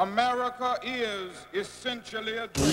America is essentially a dream.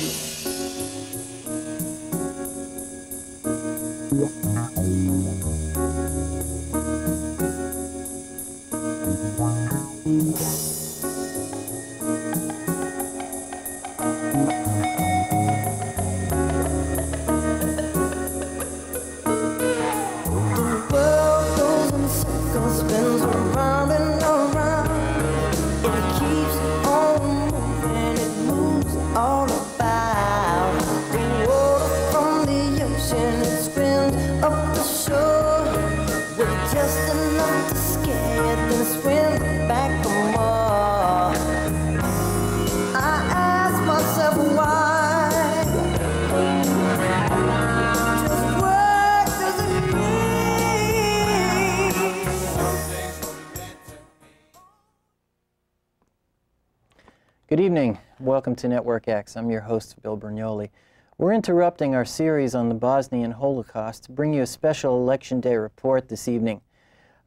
Good evening. Welcome to Network X. I'm your host, Bill Bernioli. We're interrupting our series on the Bosnian Holocaust to bring you a special Election Day report this evening.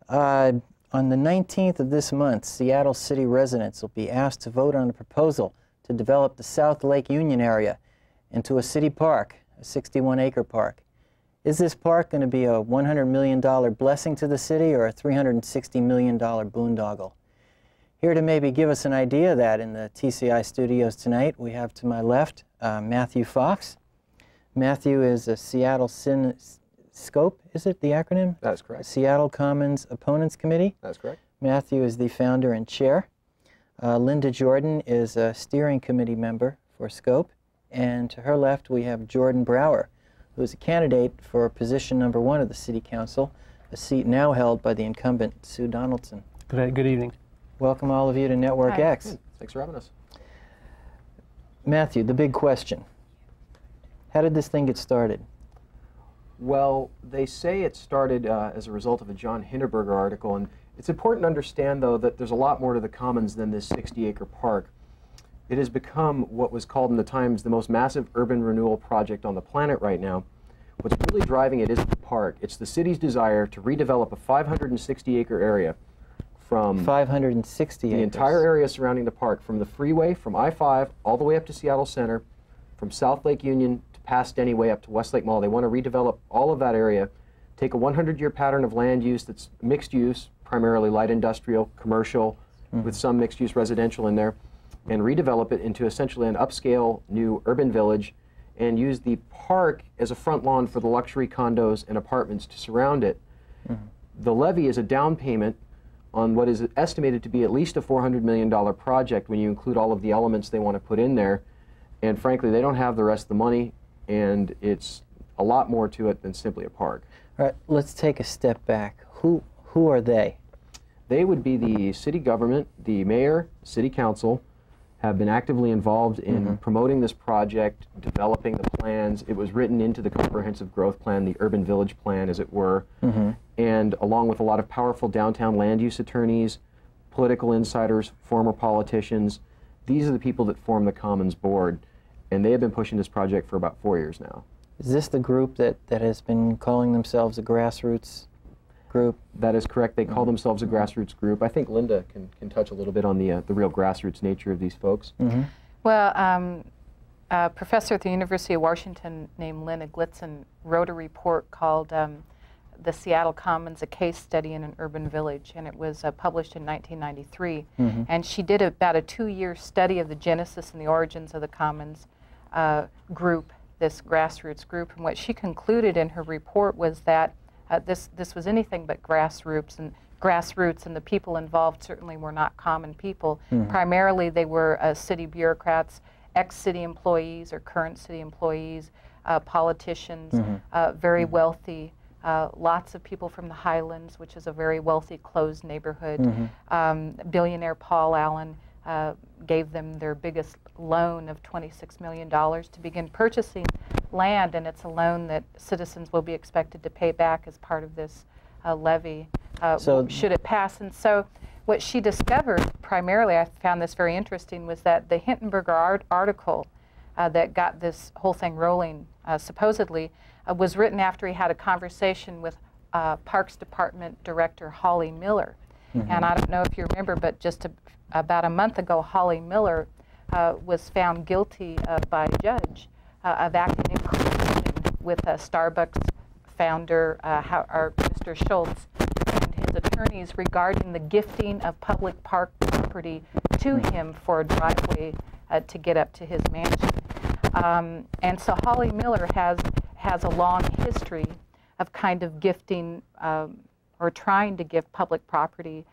On the 19th of this month, Seattle City residents will be asked to vote on a proposal to develop the South Lake Union area into a city park, a 61-acre park. Is this park going to be a $100 million blessing to the city or a $360 million boondoggle? Here to maybe give us an idea of that in the TCI studios tonight, we have to my left Matthew Fox. Matthew is a Seattle SCOPE, is it the acronym? That's correct. Seattle Commons Opponents Committee. That's correct. Matthew is the founder and chair. Linda Jordan is a steering committee member for SCOPE. And to her left we have Jordan Brower, who is a candidate for position number 1 of the City Council, a seat now held by the incumbent Sue Donaldson. Good evening. Welcome all of you to Network Hi. X. Thanks for having us. Matthew, the big question. How did this thing get started? Well, they say it started as a result of a John Hinderberger article, and it's important to understand, though, that there's a lot more to the Commons than this 60-acre park. It has become what was called in the Times the most massive urban renewal project on the planet right now. What's really driving it isn't the park. It's the city's desire to redevelop a 560-acre area from 560 the acres. entire area surrounding the park, from the freeway, from I-5, all the way up to Seattle Center, from South Lake Union to past Denny way up to Westlake Mall. They want to redevelop all of that area, take a 100-year pattern of land use that's mixed use, primarily light industrial, commercial, with some mixed-use residential in there, and redevelop it into essentially an upscale new urban village, and use the park as a front lawn for the luxury condos and apartments to surround it. The levy is a down payment on what is estimated to be at least a $400 million project when you include all of the elements they want to put in there. And frankly, they don't have the rest of the money, and it's a lot more to it than simply a park. All right, let's take a step back. Who are they? They would be the city government, the mayor, city council, have been actively involved in promoting this project, developing the plans. It was written into the comprehensive growth plan, the urban village plan, as it were. And along with a lot of powerful downtown land use attorneys, political insiders, former politicians, these are the people that form the Commons board. And they have been pushing this project for about 4 years now. Is this the group that has been calling themselves a grassroots group? That is correct. They call themselves a grassroots group. I think Linda can touch a little bit on the real grassroots nature of these folks. Well, a professor at the University of Washington named Lynn Eglitzen wrote a report called The Seattle Commons, a Case Study in an Urban Village, and it was published in 1993. And she did about a 2-year study of the genesis and the origins of the Commons group, this grassroots group. And what she concluded in her report was that this was anything but grassroots, and the people involved certainly were not common people. Primarily they were city bureaucrats, ex-city employees or current city employees, politicians, very wealthy, lots of people from the Highlands, which is a very wealthy, closed neighborhood. Billionaire Paul Allen gave them their biggest loan of $26 million to begin purchasing land, and it's a loan that citizens will be expected to pay back as part of this levy should it pass. And so what she discovered, primarily, I found this very interesting, was that the Hindenburger article that got this whole thing rolling, supposedly, was written after he had a conversation with Parks Department Director Holly Miller. And I don't know if you remember, but just to about a month ago, Holly Miller was found guilty by a judge of acting in collusion with Starbucks founder Mr. Schultz and his attorneys regarding the gifting of public park property to him for a driveway to get up to his mansion. And so Holly Miller has a long history of kind of gifting or trying to give public property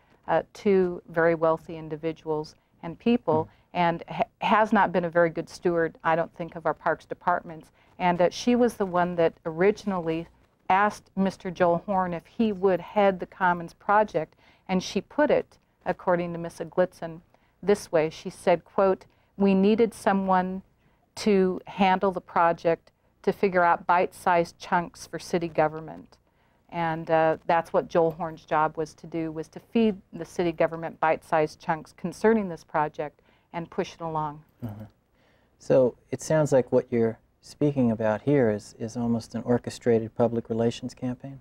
to very wealthy individuals and people, and has not been a very good steward, I don't think, of our parks departments. And she was the one that originally asked Mr. Joel Horn if he would head the Commons project, and she put it, according to Ms. Eglitzen, this way. She said, quote, "We needed someone to handle the project, to figure out bite-sized chunks for city government." And that's what Joel Horn's job was to do, was to feed the city government bite-sized chunks concerning this project and push it along. So it sounds like what you're speaking about here is almost an orchestrated public relations campaign.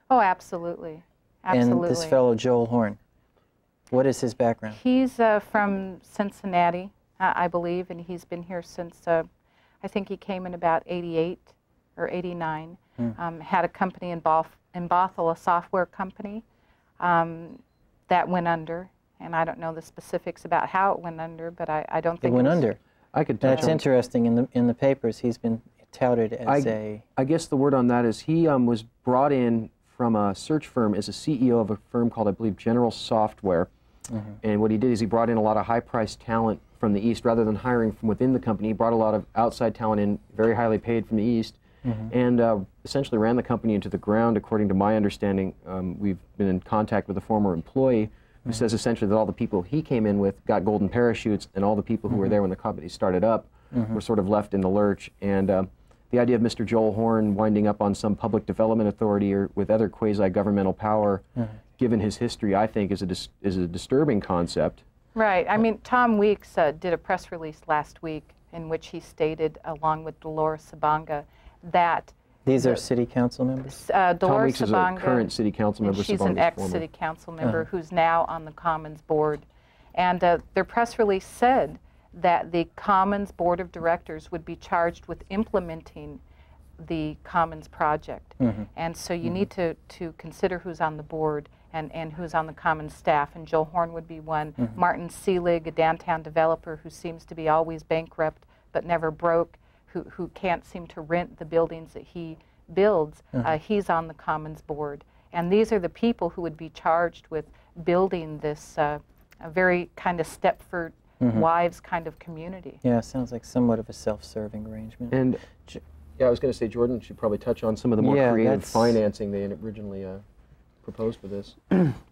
Oh, absolutely. Absolutely. And this fellow, Joel Horn, what is his background? He's from Cincinnati, I believe, and he's been here since, I think he came in about 88 or 89. Had a company in Bothell, a software company that went under, and I don't know the specifics about how it went under, but I don't think it went under. I could touch That's on. interesting. In the papers, he's been touted as I guess the word on that is he was brought in from a search firm as a CEO of a firm called, I believe, General Software. And what he did is he brought in a lot of high-priced talent from the East rather than hiring from within the company. He brought a lot of outside talent in, very highly paid from the East, and essentially ran the company into the ground. According to my understanding, we've been in contact with a former employee who says essentially that all the people he came in with got golden parachutes, and all the people who were there when the company started up were sort of left in the lurch. And the idea of Mr. Joel Horn winding up on some public development authority or with other quasi-governmental power, given his history, I think is a disturbing concept. Right. I mean, Tom Weeks did a press release last week in which he stated, along with Dolores Sabanga, that these are city council members? Dolores Tom Weeks is a Sabanga, current city council member. she's an ex-city council member who's now on the Commons board. And their press release said that the Commons Board of Directors would be charged with implementing the Commons project. And so you need to consider who's on the board and who's on the Commons staff, and Joel Horn would be one. Martin Seelig, a downtown developer who seems to be always bankrupt but never broke, who can't seem to rent the buildings that he builds, he's on the Commons board. And these are the people who would be charged with building this a very kind of Stepford Wives kind of community. Yeah, sounds like somewhat of a self-serving arrangement. And yeah, I was going to say Jordan should probably touch on some of the more creative financing they originally proposed for this.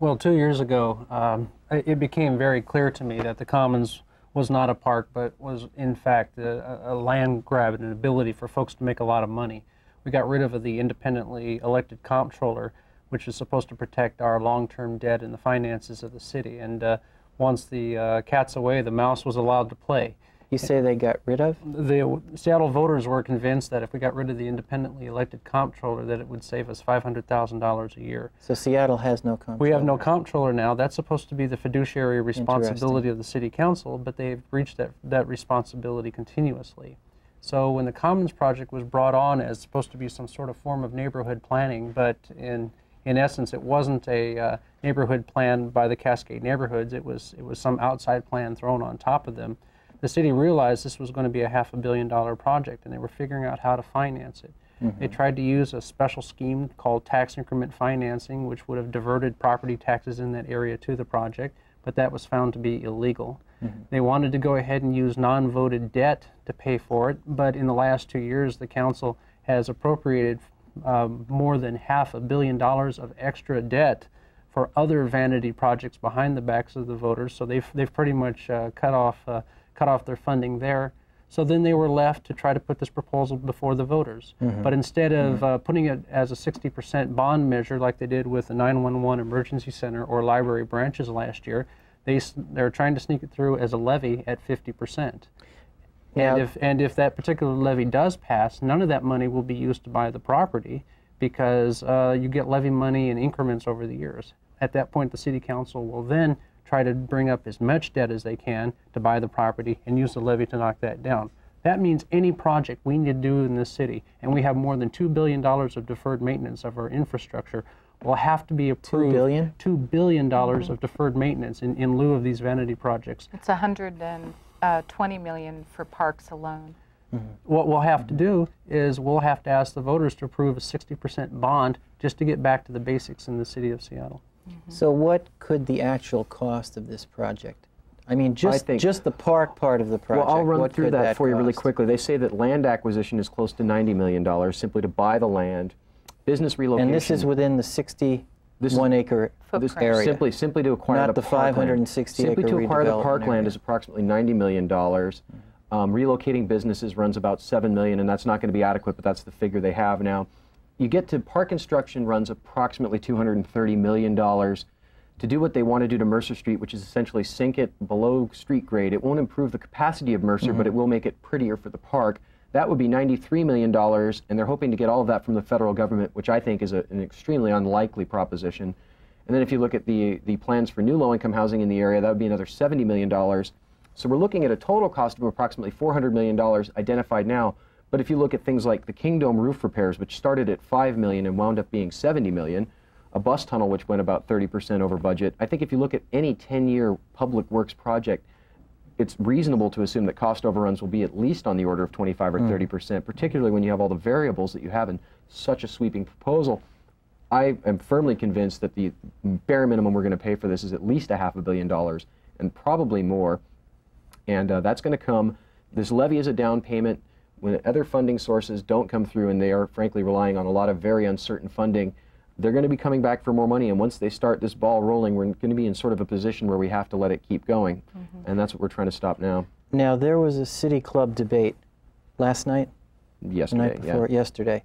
Well, 2 years ago, it became very clear to me that the Commons was not a park, but was in fact a land grab and an ability for folks to make a lot of money. We got rid of the independently elected comptroller, which is supposed to protect our long-term debt and the finances of the city. And once the cat's away, the mouse was allowed to play. You say they got rid of? The Seattle voters were convinced that if we got rid of the independently elected comptroller, that it would save us $500,000 a year. So Seattle has no comptroller? We have no comptroller now. That's supposed to be the fiduciary responsibility of the city council, but they've breached that responsibility continuously. So when the Commons project was brought on as supposed to be some sort of form of neighborhood planning, but in essence it wasn't a neighborhood plan by the Cascade neighborhoods, it was some outside plan thrown on top of them. The city realized this was going to be a $500 million project, and they were figuring out how to finance it. They tried to use a special scheme called tax increment financing, which would have diverted property taxes in that area to the project, but that was found to be illegal. They wanted to go ahead and use non-voted debt to pay for it, but in the last 2 years, the council has appropriated more than $500 million of extra debt for other vanity projects behind the backs of the voters. So they've pretty much cut off their funding there. So then they were left to try to put this proposal before the voters. But instead of putting it as a 60% bond measure like they did with the 911 emergency center or library branches last year, they're trying to sneak it through as a levy at 50%. And if that particular levy does pass, none of that money will be used to buy the property, because you get levy money in increments over the years. At that point, the city council will then try to bring up as much debt as they can to buy the property and use the levy to knock that down. That means any project we need to do in this city, and we have more than $2 billion of deferred maintenance of our infrastructure, will have to be approved. $2 billion? $2 billion of deferred maintenance in lieu of these vanity projects. It's $120 million for parks alone. What we'll have to do is we'll have to ask the voters to approve a 60% bond just to get back to the basics in the city of Seattle. So what could the actual cost of this project? I mean, just the park part of the project. Well, I'll run what through could that for you really cost? quickly. They say that land acquisition is close to $90 million simply to buy the land. Business relocation. And this is within the 61-acre Footprint. area. Simply to acquire Not the parkland. 560-acre Simply to acquire the redevelopment parkland area. is approximately $90 million. Relocating businesses runs about $7 million, and that's not going to be adequate, but that's the figure they have now. You get to park construction runs approximately $230 million. To do what they want to do to Mercer Street, which is essentially sink it below street grade. It won't improve the capacity of Mercer, but it will make it prettier for the park. That would be $93 million, and they're hoping to get all of that from the federal government, which I think is an extremely unlikely proposition. And then if you look at the plans for new low-income housing in the area, that would be another $70 million. So we're looking at a total cost of approximately $400 million identified now. But if you look at things like the King Dome roof repairs, which started at $5 million and wound up being $70 million, a bus tunnel which went about 30% over budget, I think if you look at any 10-year public works project, it's reasonable to assume that cost overruns will be at least on the order of 25 or 30%, particularly when you have all the variables that you have in such a sweeping proposal. I am firmly convinced that the bare minimum we're going to pay for this is at least $500 million and probably more. And that's going to come, this levy is a down payment. When other funding sources don't come through, and they are frankly relying on a lot of very uncertain funding, they're going to be coming back for more money, and once they start this ball rolling, we're going to be in sort of a position where we have to let it keep going, and that's what we're trying to stop now. Now, there was a city club debate last night? Yesterday, the night before, yesterday.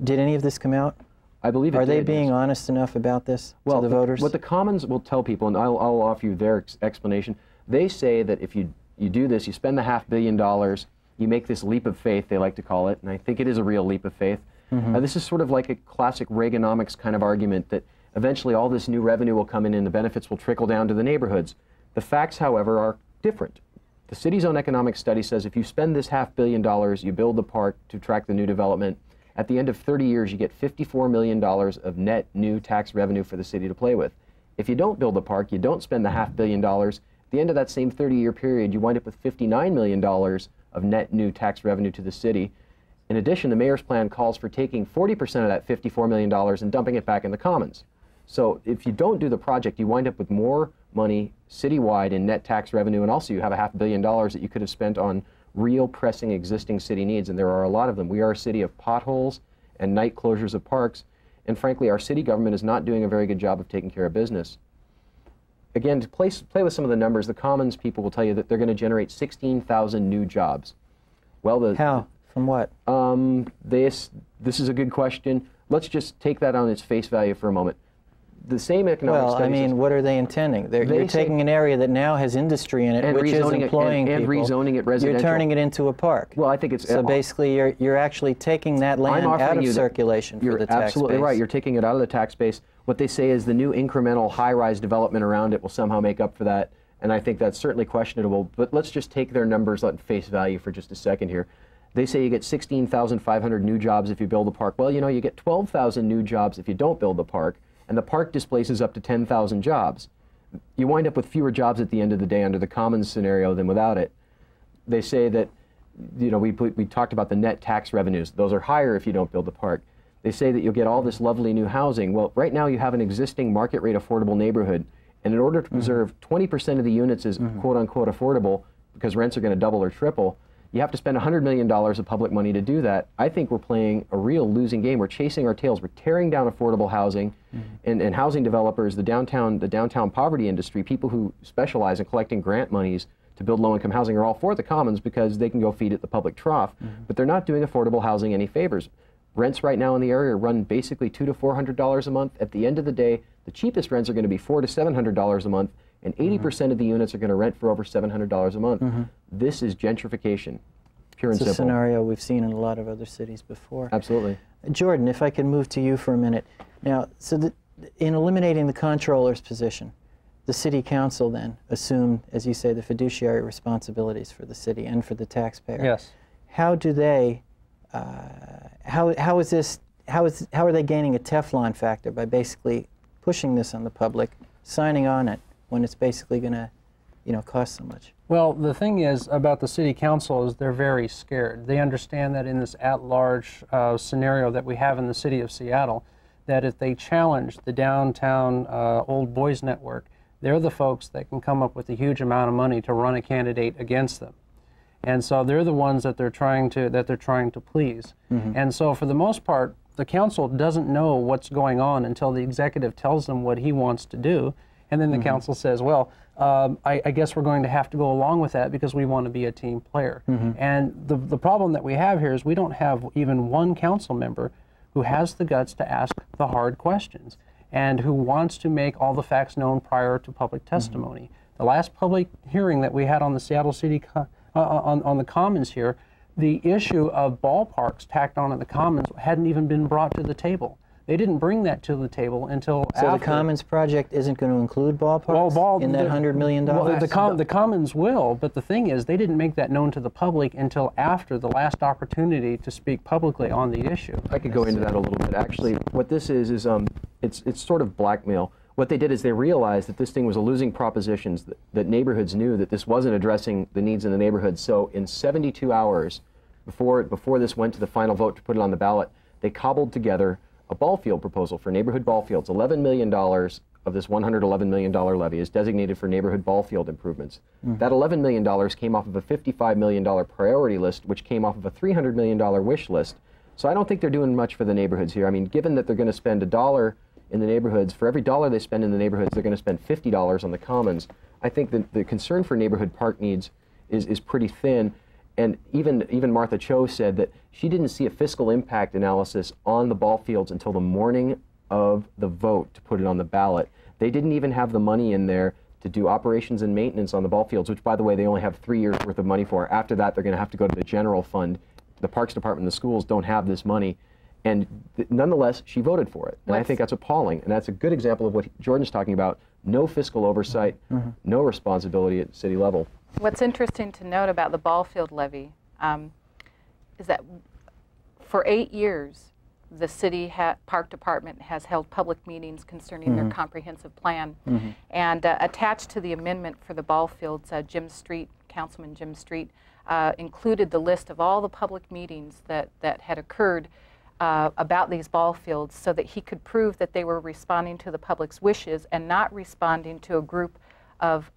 Did any of this come out? I believe it Are they did, being yes. honest enough about this to the voters? What the Commons will tell people, and I'll offer you their explanation, they say that if you do this, you spend the $500 million, you make this leap of faith, they like to call it, and I think it is a real leap of faith. This is sort of like a classic Reaganomics kind of argument that eventually all this new revenue will come in and the benefits will trickle down to the neighborhoods. The facts, however, are different. The city's own economic study says if you spend this $500 million, you build the park to attract the new development, at the end of 30 years you get $54 million of net new tax revenue for the city to play with. If you don't build the park, you don't spend the $500 million, at the end of that same 30-year period you wind up with $59 million of net new tax revenue to the city. In addition, the mayor's plan calls for taking 40% of that $54 million and dumping it back in the Commons. So if you don't do the project, you wind up with more money citywide in net tax revenue, and also you have $500 million that you could have spent on real pressing existing city needs, and there are a lot of them. We are a city of potholes and night closures of parks, and frankly, our city government is not doing a very good job of taking care of business. Again, to play with some of the numbers, the Commons people will tell you that they're going to generate 16,000 new jobs. Well, How? From what? This is a good question. Let's just take that on its face value for a moment. The same economic Well, I studies mean, what are they intending? You're taking an area that now has industry in it, and which is rezoning employing it, and people. rezoning it residential. You're turning it into a park. Well, I think it's so basically you're actually taking that land out of circulation for the tax base. You're absolutely right. You're taking it out of the tax base. What they say is the new incremental high-rise development around it will somehow make up for that, and I think that's certainly questionable. But let's just take their numbers at face value for just a second here. They say you get 16,500 new jobs if you build a park. Well, you know, you get 12,000 new jobs if you don't build the park, and the park displaces up to 10,000 jobs. You wind up with fewer jobs at the end of the day under the Commons scenario than without it. They say that, you know, we talked about the net tax revenues. Those are higher if you don't build the park. They say that you'll get all this lovely new housing. Well, right now you have an existing market rate affordable neighborhood, and in order to preserve 20% of the units as quote-unquote affordable, because rents are going to double or triple, you have to spend $100 million of public money to do that. I think we're playing a real losing game. We're chasing our tails. We're tearing down affordable housing, and housing developers, the downtown poverty industry, people who specialize in collecting grant monies to build low-income housing are all for the Commons because they can go feed at the public trough, but they're not doing affordable housing any favors. Rents right now in the area run basically $200 to $400 a month. At the end of the day, the cheapest rents are going to be $400 to $700 a month, and 80% of the units are going to rent for over $700 a month. This is gentrification, pure and simple. It's a scenario we've seen in a lot of other cities before. Absolutely. Jordan, if I could move to you for a minute. Now, in eliminating the comptroller's position, the city council then assumed, as you say, the fiduciary responsibilities for the city and for the taxpayer. Yes. How do they, how are they gaining a Teflon factor by basically pushing this on the public, signing on it when it's basically going to, cost so much? Well, the thing is about the city council is they're very scared. They understand that in this at-large scenario that we have in the city of Seattle, that if they challenge the downtown Old Boys Network, they're the folks that can come up with a huge amount of money to run a candidate against them. And so they're the ones that they're trying to please. Mm-hmm. And so for the most part, the council doesn't know what's going on until the executive tells them what he wants to do. And then the council says, well, I guess we're going to have to go along with that because we want to be a team player. Mm-hmm. And the problem that we have here is we don't have even one council member who has the guts to ask the hard questions and who wants to make all the facts known prior to public testimony. Mm-hmm. The last public hearing that we had on the Seattle City, on the Commons here, the issue of ballparks tacked on at the Commons hadn't even been brought to the table. They didn't bring that to the table until after. So the Commons project isn't going to include ballparks in that $100 million? Well, the Commons will, but the thing is, they didn't make that known to the public until after the last opportunity to speak publicly on the issue. I could go into that a little bit. Actually, what this is it's sort of blackmail. What they did is they realized that this thing was a losing proposition, that neighborhoods knew that this wasn't addressing the needs in the neighborhood. So in 72 hours before this went to the final vote to put it on the ballot, they cobbled together a ball field proposal for neighborhood ball fields. $11 million of this $111 million levy is designated for neighborhood ball field improvements. Mm. That $11 million came off of a $55 million priority list, which came off of a $300 million wish list. So I don't think they're doing much for the neighborhoods here. I mean, given that they're going to spend $1 in the neighborhoods, for every $1 they spend in the neighborhoods, they're going to spend $50 on the Commons. I think that the concern for neighborhood park needs is pretty thin. And even Martha Cho said that she didn't see a fiscal impact analysis on the ball fields until the morning of the vote to put it on the ballot. They didn't even have the money in there to do operations and maintenance on the ball fields, which, by the way, they only have 3 years worth of money for. After that, they're going to have to go to the general fund. The Parks Department and the schools don't have this money. And nonetheless, she voted for it. And I think that's appalling. And that's a good example of what Jordan's talking about. No fiscal oversight, no responsibility at city level. What's interesting to note about the ball field levy is that for 8 years, the city park department has held public meetings concerning their comprehensive plan. And attached to the amendment for the ball fields, Jim Street, Councilman Jim Street, included the list of all the public meetings that had occurred about these ball fields so that he could prove that they were responding to the public's wishes and not responding to a group of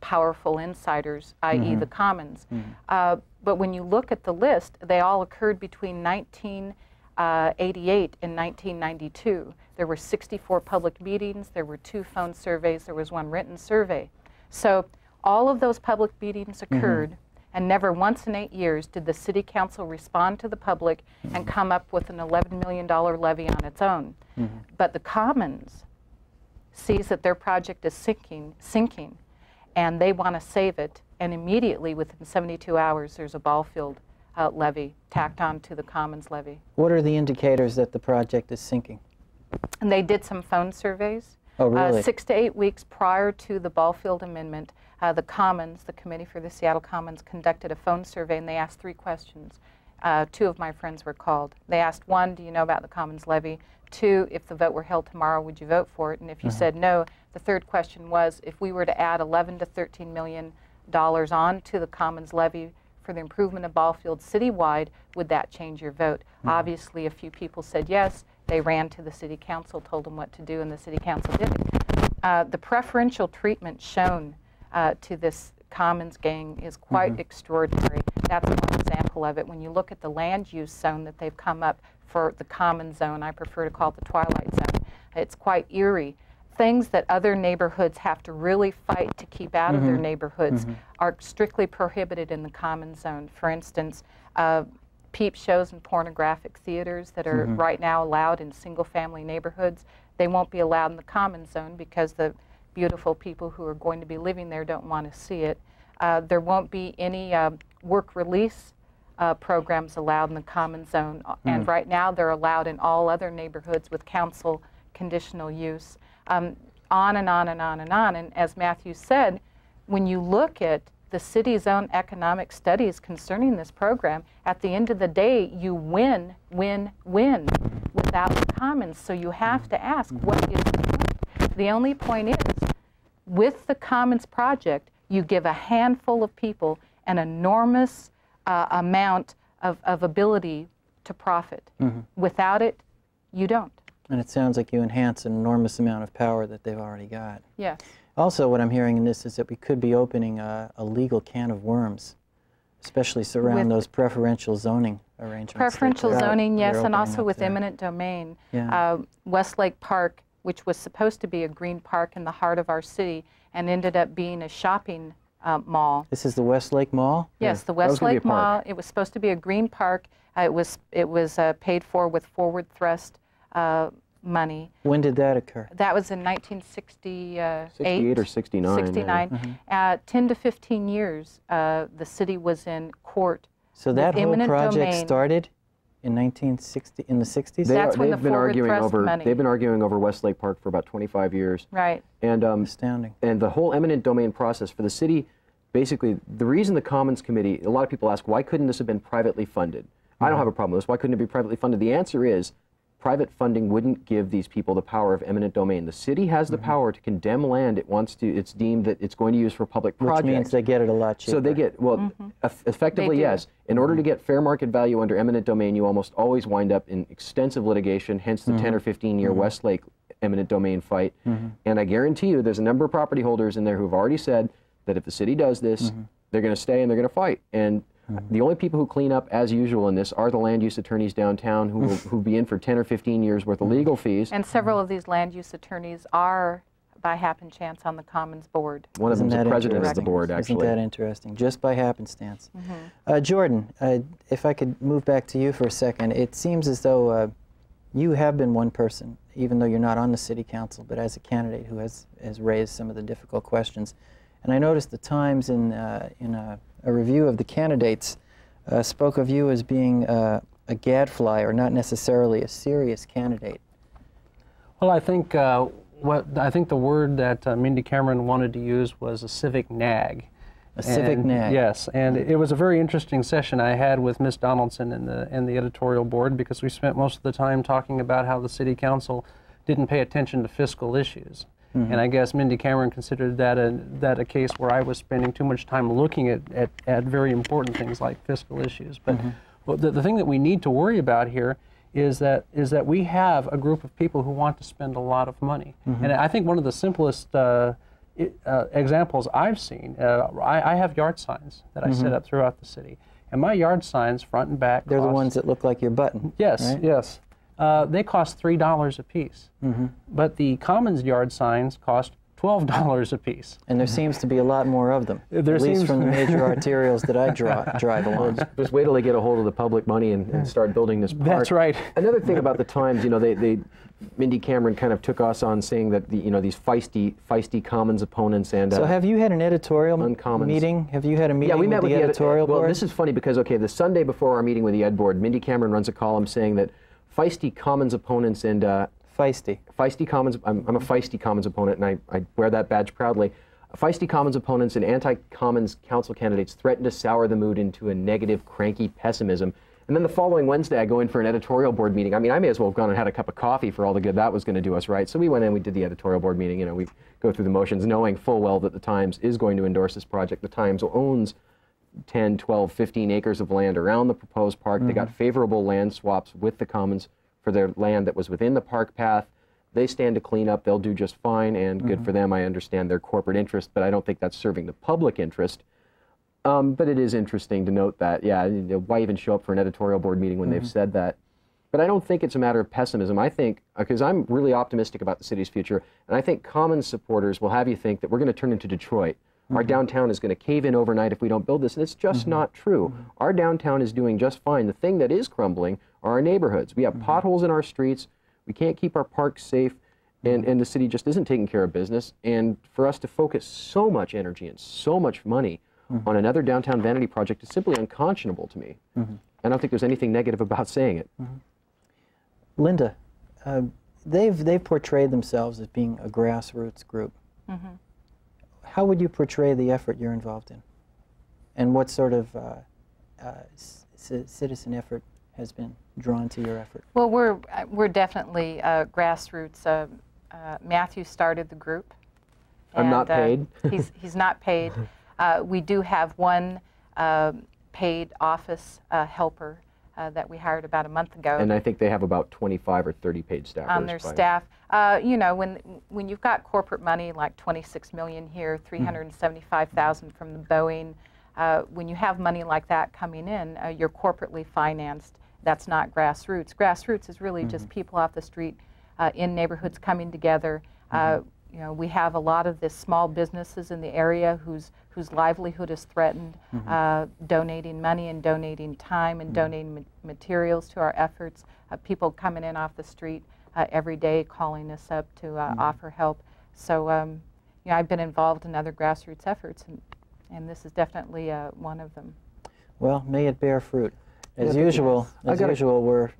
powerful insiders, i.e. the Commons. But when you look at the list, they all occurred between 1988 and 1992. There were 64 public meetings, there were 2 phone surveys, there was 1 written survey. So all of those public meetings occurred, and never once in 8 years did the City Council respond to the public and come up with an $11 million levy on its own. But the Commons sees that their project is sinking, and they want to save it, and immediately within 72 hours there's a ball field levy tacked on to the Commons levy. What are the indicators that the project is sinking? And they did some phone surveys. Oh, really? 6 to 8 weeks prior to the ball field amendment, the Commons, the Committee for the Seattle Commons, conducted a phone survey, and they asked 3 questions. 2 of my friends were called. They asked, 1, do you know about the Commons levy? 2, if the vote were held tomorrow, would you vote for it? And if you said no, the 3rd question was, if we were to add $11 to $13 million on to the Commons levy for the improvement of ball fields citywide, would that change your vote? Obviously, a few people said yes. They ran to the City Council, told them what to do, and the City Council did it. The preferential treatment shown to this Commons gang is quite extraordinary. That's one example of it. When you look at the land use zone that they've come up for the Commons zone, I prefer to call it the Twilight Zone, it's quite eerie. Things that other neighborhoods have to really fight to keep out of their neighborhoods are strictly prohibited in the Commons zone. For instance, peep shows and pornographic theaters that are right now allowed in single-family neighborhoods, they won't be allowed in the Commons zone because the beautiful people who are going to be living there don't want to see it. There won't be any work release programs allowed in the Commons zone, and right now they're allowed in all other neighborhoods with council conditional use. On on and on and on and on. And as Matthew said, when you look at the city's own economic studies concerning this program, at the end of the day, you win, win, win without the commons. So you have to ask, what is the point? The only point is, with the commons project, you give a handful of people an enormous amount of ability to profit. Without it, you don't. And it sounds like you enhance an enormous amount of power that they've already got. Yes. Also, what I'm hearing in this is that we could be opening a legal can of worms, especially around those preferential zoning arrangements. Preferential zoning, yes, and also with there. eminent domain. Yeah. Westlake Park, which was supposed to be a green park in the heart of our city and ended up being a shopping mall. This is the Westlake Mall? Yes, the That was gonna be a Westlake Mall. park. It was supposed to be a green park. It was paid for with forward thrust money. When did that occur? That was in 1968. 68 or 69. 69. 10 to 15 years, the city was in court. So with that whole eminent project domain. started in 1960, in the 60s? That's when the They've been forward arguing thrust over. money. They've been arguing over Westlake Park for about 25 years. Right. And Astounding. and the whole eminent domain process for the city, basically, the reason the Commons Committee, a lot of people ask, why couldn't this have been privately funded? I don't have a problem with this. Why couldn't it be privately funded? The answer is, private funding wouldn't give these people the power of eminent domain. The city has the power to condemn land it wants to, it's deemed that it's going to use for public projects. Which means they get it a lot cheaper. So they get, well, effectively, They do. yes. In order to get fair market value under eminent domain, you almost always wind up in extensive litigation, hence the 10 or 15-year Westlake eminent domain fight. And I guarantee you there's a number of property holders in there who've already said that if the city does this, they're going to stay and they're going to fight. And the only people who clean up, as usual in this, are the land use attorneys downtown who will be in for 10 or 15 years worth of legal fees. And several of these land use attorneys are, by happen chance, on the Commons board. One of Isn't them's the that president of the interesting? board, Isn't actually. that interesting? Just by happenstance. Jordan, if I could move back to you for a second, it seems as though you have been one person, even though you're not on the city council, but as a candidate who has raised some of the difficult questions. And I noticed the Times in a review of the candidates spoke of you as being a gadfly or not necessarily a serious candidate. Well, I think the word that Mindy Cameron wanted to use was a civic nag. A civic nag. Yes, and it was a very interesting session I had with Ms. Donaldson and the editorial board, because we spent most of the time talking about how the city council didn't pay attention to fiscal issues. And I guess Mindy Cameron considered that a case where I was spending too much time looking at very important things like fiscal issues. But well, the thing that we need to worry about here is that we have a group of people who want to spend a lot of money. And I think one of the simplest examples I've seen, I have yard signs that I set up throughout the city. And my yard signs, front and back, They're the ones that look like your button. Yes, right? yes. They cost $3 a piece. But the Commons yard signs cost $12 a piece. And there seems to be a lot more of them, There at least seems- from the major arterials that I drive along. Just wait till they get a hold of the public money and start building this park. That's right. Another thing about the Times, you know, Mindy Cameron kind of took us on saying that these feisty Commons opponents and So have you had an editorial Uncommons. meeting? Have you had a meeting yeah, we met with the editorial well, board? this is funny because the Sunday before our meeting with the Ed board, Mindy Cameron runs a column saying that feisty Commons opponents and Feisty. feisty Commons. I'm a feisty Commons opponent, and I wear that badge proudly. Feisty Commons opponents and anti-Commons council candidates threaten to sour the mood into a negative, cranky pessimism. And then the following Wednesday, I go in for an editorial board meeting. I mean, I may as well have gone and had a cup of coffee for all the good that was going to do us, right? So we went in, we did the editorial board meeting. You know, we go through the motions, knowing full well that the Times is going to endorse this project. The Times owns 10, 12, 15 acres of land around the proposed park. They got favorable land swaps with the Commons for their land that was within the park path. They stand to clean up. They'll do just fine, and good for them. I understand their corporate interest, but I don't think that's serving the public interest. But it is interesting to note that, yeah, why even show up for an editorial board meeting when they've said that? But I don't think it's a matter of pessimism. I think, because I'm really optimistic about the city's future, and I think Commons supporters will have you think that we're going to turn into Detroit. Our downtown is going to cave in overnight if we don't build this, and it's just not true. Our downtown is doing just fine. The thing that is crumbling are our neighborhoods. We have potholes in our streets. We can't keep our parks safe, and the city just isn't taking care of business. And for us to focus so much energy and so much money on another downtown vanity project is simply unconscionable to me. I don't think there's anything negative about saying it. Linda, they've portrayed themselves as being a grassroots group. How would you portray the effort you're involved in? And what sort of citizen effort has been drawn to your effort? Well, we're definitely grassroots. Matthew started the group. I'm not paid. He's not paid. We do have one paid office helper that we hired about a month ago. And I think they have about 25 or 30 paid staffers. On their staff. You know, when you've got corporate money like $26 million here, $375,000 from the Boeing, when you have money like that coming in, you're corporately financed. That's not grassroots. Grassroots is really just people off the street in neighborhoods coming together. You know, we have a lot of the small businesses in the area whose livelihood is threatened, donating money and donating time and donating materials to our efforts. People coming in off the street every day calling us up to offer help. So, you know, I've been involved in other grassroots efforts, and this is definitely one of them. Well, may it bear fruit. As usual, we're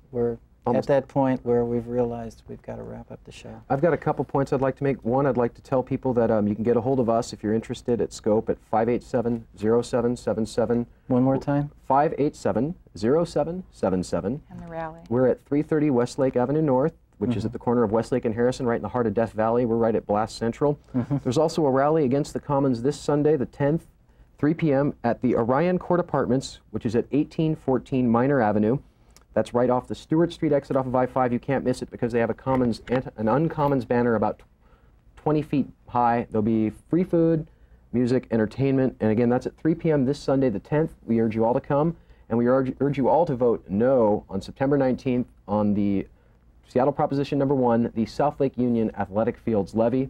at that point where we've realized we've got to wrap up the show. I've got a couple points I'd like to make. One, I'd like to tell people that you can get a hold of us if you're interested at Scope at 587-0777. One more time? 587-0777. And the rally. We're at 330 Westlake Avenue North, which is at the corner of Westlake and Harrison, right in the heart of Death Valley. We're right at Blast Central. There's also a rally against the Commons this Sunday, the 10th, 3 p.m. at the Orion Court Apartments, which is at 1814 Minor Avenue. That's right off the Stewart Street exit off of I-5. You can't miss it because they have an Uncommons banner about 20 feet high. There'll be free food, music, entertainment, and again, that's at 3 p.m. this Sunday, the 10th. We urge you all to come, and we urge you all to vote no on September 19th on the Seattle Proposition Number 1, the South Lake Union Athletic Fields levy.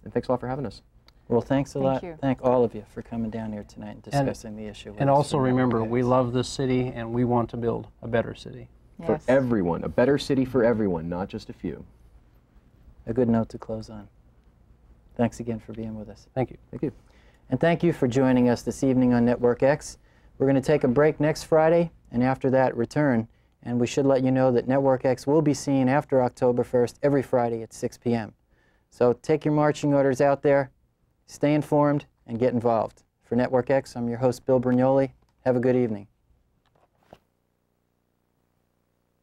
And thanks a lot for having us. Well, thanks a lot. Thank you. Thank all of you for coming down here tonight and discussing the issue. And also remember, we love this city and we want to build a better city. For everyone, a better city for everyone, not just a few. A good note to close on. Thanks again for being with us. Thank you. Thank you. And thank you for joining us this evening on Network X. We're going to take a break next Friday, and after that, return. And we should let you know that Network X will be seen after October 1st every Friday at 6 p.m. So take your marching orders out there. Stay informed and get involved. For Network X, I'm your host, Bill Brignoli. Have a good evening.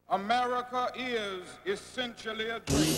America is essentially a dream.